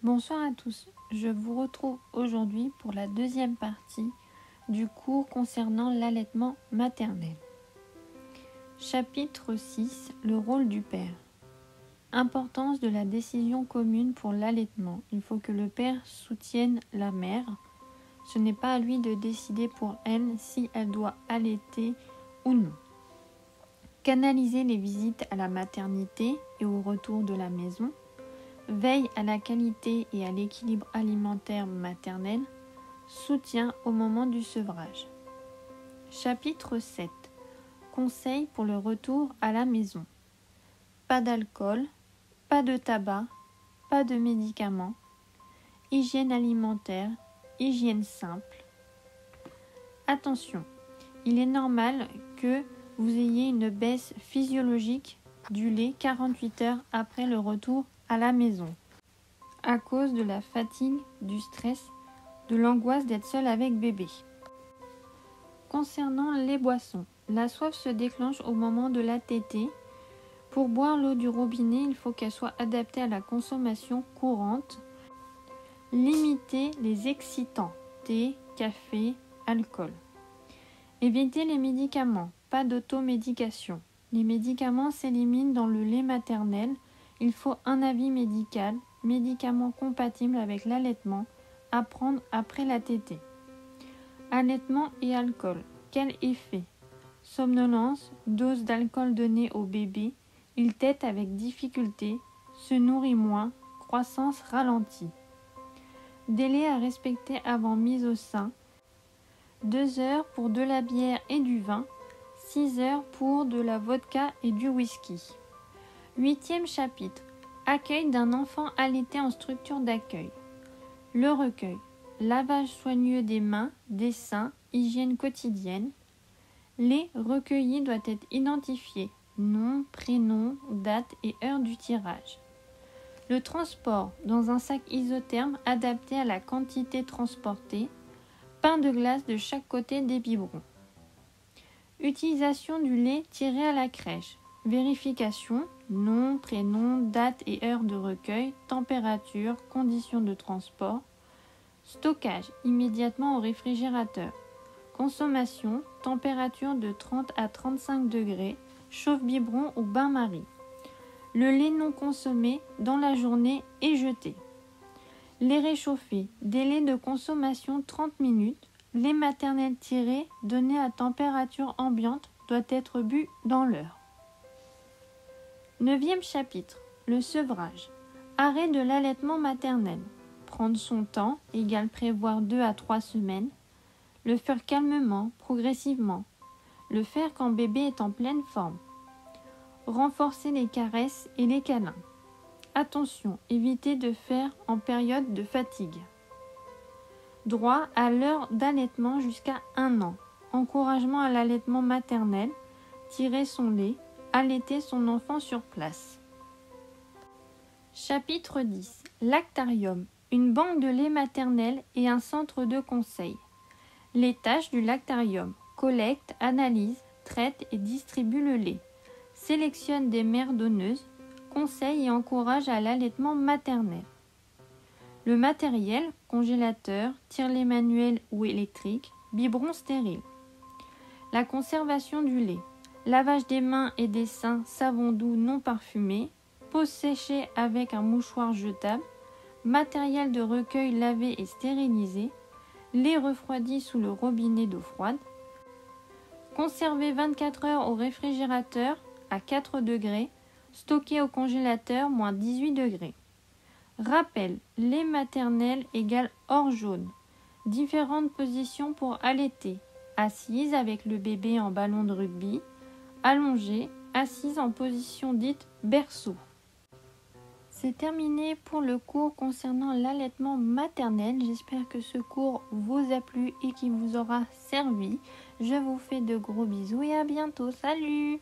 Bonsoir à tous, je vous retrouve aujourd'hui pour la deuxième partie du cours concernant l'allaitement maternel. Chapitre 6, le rôle du père. Importance de la décision commune pour l'allaitement. Il faut que le père soutienne la mère. Ce n'est pas à lui de décider pour elle si elle doit allaiter ou non. Canaliser les visites à la maternité et au retour de la maison. Veille à la qualité et à l'équilibre alimentaire maternel, soutien au moment du sevrage. Chapitre 7. Conseils pour le retour à la maison. Pas d'alcool, pas de tabac, pas de médicaments, hygiène alimentaire, hygiène simple. Attention, il est normal que vous ayez une baisse physiologique du lait 48 heures après le retour à la maison, à cause de la fatigue, du stress, de l'angoisse d'être seule avec bébé. Concernant les boissons, la soif se déclenche au moment de la tétée. Pour boire l'eau du robinet, il faut qu'elle soit adaptée à la consommation courante. Limitez les excitants, thé, café, alcool. Évitez les médicaments, pas d'automédication. Les médicaments s'éliminent dans le lait maternel. Il faut un avis médical, médicaments compatibles avec l'allaitement, à prendre après la tétée. Allaitement et alcool, quel effet? Somnolence, dose d'alcool donnée au bébé, il tète avec difficulté, se nourrit moins, croissance ralentie. Délai à respecter avant mise au sein, 2 heures pour de la bière et du vin, 6 heures pour de la vodka et du whisky. 8e chapitre. Accueil d'un enfant allaité en structure d'accueil. Le recueil. Lavage soigneux des mains, des seins, hygiène quotidienne. Les recueillis doivent être identifiés. Nom, prénom, date et heure du tirage. Le transport dans un sac isotherme adapté à la quantité transportée. Pain de glace de chaque côté des biberons. Utilisation du lait tiré à la crèche. Vérification, nom, prénom, date et heure de recueil, température, conditions de transport. Stockage immédiatement au réfrigérateur. Consommation, température de 30 à 35 degrés, chauffe-biberon ou bain-marie. Le lait non consommé dans la journée est jeté. Lait réchauffé, délai de consommation 30 minutes. Lait maternel tiré, donné à température ambiante, doit être bu dans l'heure. 9e chapitre. Le sevrage. Arrêt de l'allaitement maternel. Prendre son temps égale prévoir 2 à 3 semaines. Le faire calmement, progressivement. Le faire quand bébé est en pleine forme. Renforcer les caresses et les câlins. Attention, évitez de faire en période de fatigue. Droit à l'heure d'allaitement jusqu'à 1 an. Encouragement à l'allaitement maternel. Tirer son lait. Allaiter son enfant sur place. Chapitre 10. Lactarium. Une banque de lait maternel et un centre de conseil. Les tâches du lactarium. Collecte, analyse, traite et distribue le lait. Sélectionne des mères donneuses. Conseille et encourage à l'allaitement maternel. Le matériel, congélateur, tire-lait manuel ou électrique, biberon stérile. La conservation du lait. Lavage des mains et des seins, savon doux non parfumé, pose séchée avec un mouchoir jetable, matériel de recueil lavé et stérilisé, lait refroidi sous le robinet d'eau froide, conservé 24 heures au réfrigérateur à 4 degrés, stocké au congélateur moins 18 degrés. Rappel, lait maternel égale hors jaune. Différentes positions pour allaiter. Assise avec le bébé en ballon de rugby, allongée, assise en position dite berceau. C'est terminé pour le cours concernant l'allaitement maternel. J'espère que ce cours vous a plu et qu'il vous aura servi. Je vous fais de gros bisous et à bientôt. Salut!